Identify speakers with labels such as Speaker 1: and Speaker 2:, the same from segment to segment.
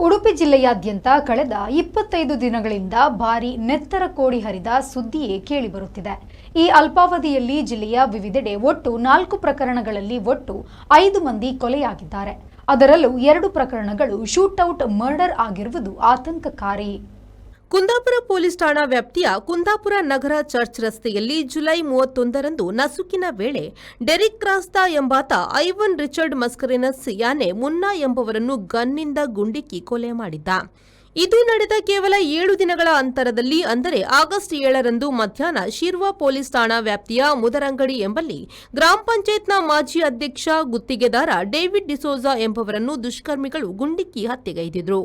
Speaker 1: ಉಡುಪಿ ಜಿಲ್ಲೆಯಾದ್ಯಂತ ಕಳೆದ 25 ದಿನಗಳಿಂದ ಭಾರೀ ನೆತ್ತರ ಕೋಡಿ ಹರಿದ ಸುದ್ದಿಯೇ ಕೇಳಿಬರುತ್ತಿದೆ. ಈ ಅಲ್ಪಾವಧಿಯಲ್ಲಿ ಜಿಲ್ಲೆಯ ವಿವಿಧೆಡೆ ಒಟ್ಟು 4 ಪ್ರಕರಣಗಳಲ್ಲಿ ಒಟ್ಟು 5 ಮಂದಿ ಕೊಲೆಯಾಗಿದ್ದಾರೆ. ಅದರಲ್ಲೂ 2 ಪ್ರಕರಣಗಳು ಶೂಟೌಟ್ ಮರ್ಡರ್ ಆಗಿರುವುದು ಆತಂಕಕಾರಿ.
Speaker 2: ಕುಂದಾಪುರ ಪೊಲೀಸ್ ಠಾಣಾ ವ್ಯಾಪ್ತಿಯ ಕುಂದಾಪುರ ನಗರ ಚರ್ಚ್ ರಸ್ತೆಯಲ್ಲಿ ಜುಲೈ 31ರಂದು ನಸುಕಿನ ವೇಳೆ ಡೆರಿಕ್ ಕ್ರಾಸ್ತಾ ಎಂಬಾತ ಐವನ್ ರಿಚರ್ಡ್ ಮಸ್ಕರಿನಸ್ ಯಾನೆ ಮುನ್ನಾ ಎಂಬವರನ್ನು ಗನ್ನಿಂದ ಗುಂಡಿಕ್ಕಿ ಕೊಲೆ ಮಾಡಿದ್ದ. ಇದು ನಡೆದ ಕೇವಲ 7 ದಿನಗಳ ಅಂತರದಲ್ಲಿ ಅಂದರೆ ಆಗಸ್ಟ್ 7ರಂದು ಮಧ್ಯಾಹ್ನ ಶಿರ್ವಾ ಪೊಲೀಸ್ ಠಾಣಾ ವ್ಯಾಪ್ತಿಯ ಮುದರಂಗಡಿ ಎಂಬಲ್ಲಿ ಗ್ರಾಮ ಪಂಚಾಯತ್ನ ಮಾಜಿ ಅಧ್ಯಕ್ಷ ಗುತ್ತಿಗೆದಾರ ಡೇವಿಡ್ ಡಿಸೋಜಾ ಎಂಬವರನ್ನು ದುಷ್ಕರ್ಮಿಗಳು ಗುಂಡಿಕ್ಕಿ ಹತ್ಯೆಗೈದಿದ್ರು.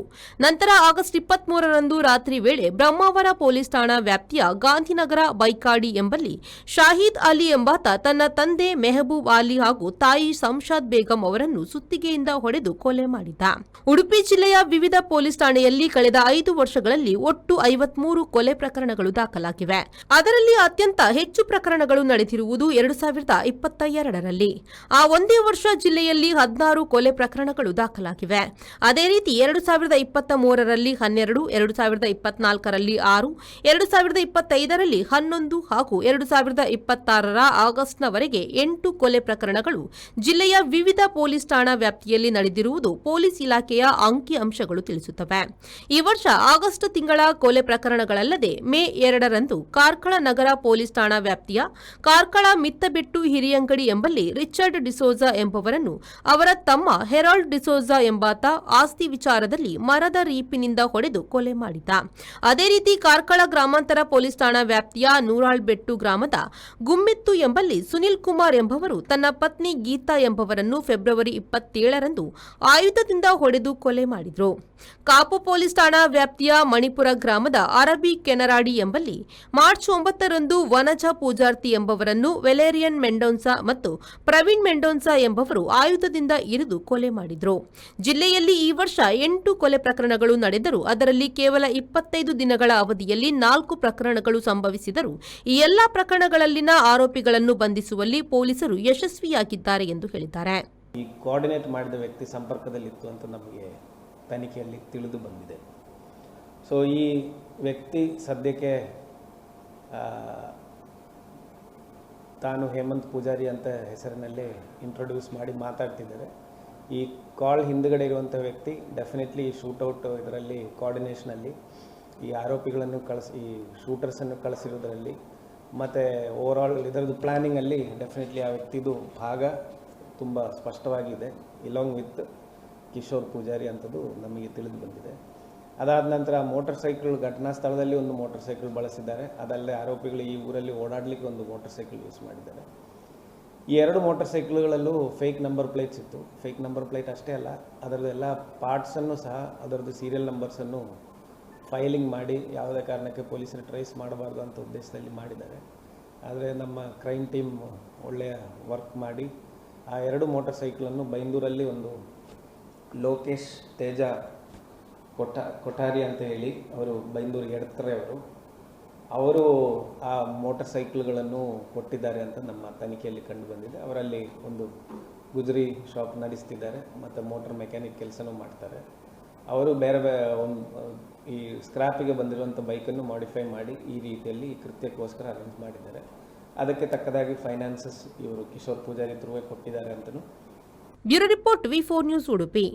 Speaker 2: ನಂತರ ಆಗಸ್ಟ್ 23ರಂದು ರಾತ್ರಿ ವೇಳೆ ಬ್ರಹ್ಮಾವರ ಪೊಲೀಸ್ ಠಾಣಾ ವ್ಯಾಪ್ತಿಯ ಗಾಂಧಿನಗರ ಬೈಕಾಡಿ ಎಂಬಲ್ಲಿ ಶಾಹೀದ್ ಅಲಿ ಎಂಬಾತ ತನ್ನ ತಂದೆ ಮೆಹಬೂಬ್ ಅಲಿ ಹಾಗೂ ತಾಯಿ ಸಂಶಾದ್ ಬೇಗಂ ಅವರನ್ನು ಸುತ್ತಿಗೆಯಿಂದ ಹೊಡೆದು ಕೊಲೆ ಮಾಡಿದ್ದ. ಉಡುಪಿ ಜಿಲ್ಲೆಯ ವಿವಿಧ ಪೊಲೀಸ್ ಠಾಣೆಯಲ್ಲಿ ಕಳೆದ 5 ವರ್ಷಗಳಲ್ಲಿ ಒಟ್ಟು 53 ಕೊಲೆ ಪ್ರಕರಣಗಳು ದಾಖಲಾಗಿವೆ. ಅದರಲ್ಲಿ ಅತ್ಯಂತ ಹೆಚ್ಚು ಪ್ರಕರಣಗಳು ನಡೆದಿರುವುದು 2022ರಲ್ಲಿ. ಆ ಒಂದೇ ವರ್ಷ ಜಿಲ್ಲೆಯಲ್ಲಿ 16 ಕೊಲೆ ಪ್ರಕರಣಗಳು ದಾಖಲಾಗಿವೆ. ಅದೇ ರೀತಿ 2023ರಲ್ಲಿ 12, 2024ರಲ್ಲಿ 6, 2025ರಲ್ಲಿ 11 ಹಾಗೂ 2026ರ ಆಗಸ್ಟ್ನವರೆಗೆ 8 ಕೊಲೆ ಪ್ರಕರಣಗಳು ಜಿಲ್ಲೆಯ ವಿವಿಧ ಪೊಲೀಸ್ ಠಾಣಾ ವ್ಯಾಪ್ತಿಯಲ್ಲಿ ನಡೆದಿರುವುದು ಪೊಲೀಸ್ ಇಲಾಖೆಯ ಅಂಕಿ ಅಂಶಗಳು ತಿಳಿಸುತ್ತವೆ. ಈ ವರ್ಷ ಆಗಸ್ಟ್ ತಿಂಗಳ ಕೊಲೆ ಪ್ರಕರಣಗಳಲ್ಲದೆ ಮೇ 2ರಂದು ಕಾರ್ಕಳ ನಗರ ಪೊಲೀಸ್ ಠಾಣಾ ವ್ಯಾಪ್ತಿಯ ಕಾರ್ಕಳ ಮಿತ್ತಬೆಟ್ಟು ಹಿರಿಯಂಗಡಿ ಎಂಬಲ್ಲಿ ರಿಚರ್ಡ್ ಡಿಸೋಜಾ ಎಂಬವರನ್ನು ಅವರ ತಮ್ಮ ಹೆರಾಲ್ಡ್ ಡಿಸೋಜಾ ಎಂಬಾತ ಆಸ್ತಿ ವಿಚಾರದಲ್ಲಿ ಮರದ ರೀಪಿನಿಂದ ಹೊಡೆದು ಕೊಲೆ ಮಾಡಿದ್ದ. ಅದೇ ರೀತಿ ಕಾರ್ಕಳ ಗ್ರಾಮಾಂತರ ಪೊಲೀಸ್ ಠಾಣಾ ವ್ಯಾಪ್ತಿಯ ನೂರಾಳ್ಬೆಟ್ಟು ಗ್ರಾಮದ ಗುಮ್ಮಿತ್ತು ಎಂಬಲ್ಲಿ ಸುನಿಲ್ ಕುಮಾರ್ ಎಂಬವರು ತನ್ನ ಪತ್ನಿ ಗೀತಾ ಎಂಬವರನ್ನು ಫೆಬ್ರವರಿ 27ರಂದು ಆಯುಧದಿಂದ ಹೊಡೆದು ಕೊಲೆ ಮಾಡಿದ್ರು. ಕಾಪು ಪೊಲೀಸ್ ಠಾಣಾ ವ್ಯಾಪ್ತಿಯ ಮಣಿಪುರ ಗ್ರಾಮದ ಅರಬಿ ಕೆನರಾಡಿ ಎಂಬಲ್ಲಿ ಮಾರ್ಚ್ 9ರಂದು ವನಜಾ ಪೂಜಾರ್ತಿ ಎಂಬವರನ್ನು ವೆಲೇರಿಯನ್ ಮೆಂಡೋನ್ಸಾ ಮತ್ತು ಪ್ರವೀಣ್ ಮೆಂಡೋನ್ಸಾ ಎಂಬವರು ಆಯುಧದಿಂದ ಇರಿದು ಕೊಲೆ ಮಾಡಿದ್ರು. ಜಿಲ್ಲೆಯಲ್ಲಿ ಈ ವರ್ಷ 8 ಕೊಲೆ ಪ್ರಕರಣಗಳು ನಡೆದರೂ ಅದರಲ್ಲಿ ಕೇವಲ 25 ದಿನಗಳ ಅವಧಿಯಲ್ಲಿ 4 ಪ್ರಕರಣಗಳು ಸಂಭವಿಸಿದರೂ ಈ ಎಲ್ಲಾ ಪ್ರಕರಣಗಳಲ್ಲಿನ ಆರೋಪಿಗಳನ್ನು ಬಂಧಿಸುವಲ್ಲಿ ಪೊಲೀಸರು ಯಶಸ್ವಿಯಾಗಿದ್ದಾರೆ ಎಂದು ಹೇಳಿದ್ದಾರೆ.
Speaker 3: ಈ ಕೋಆರ್ಡಿನೇಟ್ ಮಾಡಿದ ವ್ಯಕ್ತಿ ಸಂಪರ್ಕದಲ್ಲಿತ್ತು ಅಂತ ನಮಗೆ ತನಿಖೆಯಲ್ಲಿ ತಿಳಿದು ಬಂದಿದೆ. ಸೊ ಈ ವ್ಯಕ್ತಿ ಸದ್ಯಕ್ಕೆ ತಾನು ಹೇಮಂತ್ ಪೂಜಾರಿ ಅಂತ ಹೆಸರಿನಲ್ಲಿ ಇಂಟ್ರೊಡ್ಯೂಸ್ ಮಾಡಿ ಮಾತಾಡ್ತಿದ್ದಾರೆ. ಈ ಕಾಲ್ ಹಿಂದುಗಡೆ ಇರುವಂಥ ವ್ಯಕ್ತಿ ಡೆಫಿನೆಟ್ಲಿ ಈ ಶೂಟೌಟ್ ಇದರಲ್ಲಿ ಕೋಆರ್ಡಿನೇಷನಲ್ಲಿ ಈ ಆರೋಪಿಗಳನ್ನು ಈ ಶೂಟರ್ಸನ್ನು ಕಳಿಸಿರೋದ್ರಲ್ಲಿ ಮತ್ತು ಓವರಾಲ್ ಇದರದ್ದು ಪ್ಲ್ಯಾನಿಂಗಲ್ಲಿ ಡೆಫಿನೆಟ್ಲಿ ಆ ವ್ಯಕ್ತಿದು ಭಾಗ ತುಂಬ ಸ್ಪಷ್ಟವಾಗಿದೆ. ಇಲಾಂಗ್ ವಿತ್ ಕಿಶೋರ್ ಪೂಜಾರಿ ಅಂಥದ್ದು ನಮಗೆ ತಿಳಿದು ಬಂದಿದೆ. ಅದಾದ ನಂತರ ಮೋಟರ್ ಸೈಕಲ್ ಘಟನಾ ಸ್ಥಳದಲ್ಲಿ ಒಂದು ಮೋಟರ್ ಸೈಕಲ್ ಬಳಸಿದ್ದಾರೆ. ಅದಲ್ಲದೆ ಆರೋಪಿಗಳು ಈ ಊರಲ್ಲಿ ಓಡಾಡಲಿಕ್ಕೆ ಒಂದು ಮೋಟರ್ ಸೈಕಲ್ ಯೂಸ್ ಮಾಡಿದ್ದಾರೆ. ಈ 2 ಮೋಟರ್ ಸೈಕಲ್ಗಳಲ್ಲೂ ಫೇಕ್ ನಂಬರ್ ಪ್ಲೇಟ್ಸ್ ಇತ್ತು. ಫೇಕ್ ನಂಬರ್ ಪ್ಲೇಟ್ ಅಷ್ಟೇ ಅಲ್ಲ, ಅದರದ್ದೆಲ್ಲ ಪಾರ್ಟ್ಸನ್ನು ಸಹ ಅದರದ್ದು ಸೀರಿಯಲ್ ನಂಬರ್ಸನ್ನು ಫೈಲಿಂಗ್ ಮಾಡಿ ಯಾವುದೇ ಕಾರಣಕ್ಕೆ ಪೊಲೀಸರು ಟ್ರೇಸ್ ಮಾಡಬಾರ್ದು ಅಂತ ಉದ್ದೇಶದಲ್ಲಿ ಮಾಡಿದ್ದಾರೆ. ಆದರೆ ನಮ್ಮ ಕ್ರೈಮ್ ಟೀಮ್ ಒಳ್ಳೆಯ ವರ್ಕ್ ಮಾಡಿ ಆ 2 ಮೋಟರ್ ಸೈಕಲನ್ನು ಬೈಂದೂರಲ್ಲಿ ಒಂದು ಲೋಕೇಶ್ ತೇಜ ಕೊಠಾರಿ ಅಂತ ಹೇಳಿ ಅವರು ಬೈಂದೂರು ಎಡತ್ರೆ ಅವರು ಆ ಮೋಟರ್ ಸೈಕಲ್ಗಳನ್ನು ಕೊಟ್ಟಿದ್ದಾರೆ ಅಂತ ನಮ್ಮ ತನಿಖೆಯಲ್ಲಿ ಕಂಡು ಬಂದಿದೆ. ಅವರಲ್ಲಿ ಒಂದು ಗುಜರಿ ಶಾಪ್ ನಡೆಸ್ತಿದ್ದಾರೆ ಮತ್ತು ಮೋಟರ್ ಮೆಕ್ಯಾನಿಕ್ ಕೆಲಸನೂ ಮಾಡ್ತಾರೆ. ಅವರು ಬೇರೆ ಒಂದು ಈ ಸ್ಕ್ರಾಪಿಗೆ ಬಂದಿರುವಂಥ ಬೈಕನ್ನು ಮಾಡಿಫೈ ಮಾಡಿ ಈ ರೀತಿಯಲ್ಲಿ ಈ ಕೃತ್ಯಕ್ಕೋಸ್ಕರ ಅರೇಂಜ್ ಮಾಡಿದ್ದಾರೆ. ಅದಕ್ಕೆ ತಕ್ಕದಾಗಿ ಫೈನಾನ್ಸಸ್ ಇವರು ಕಿಶೋರ್ ಪೂಜಾರಿ ಥ್ರೂವೇ ಕೊಟ್ಟಿದ್ದಾರೆ ಅಂತಲೂ.
Speaker 2: Bureau report V4 news Udupi.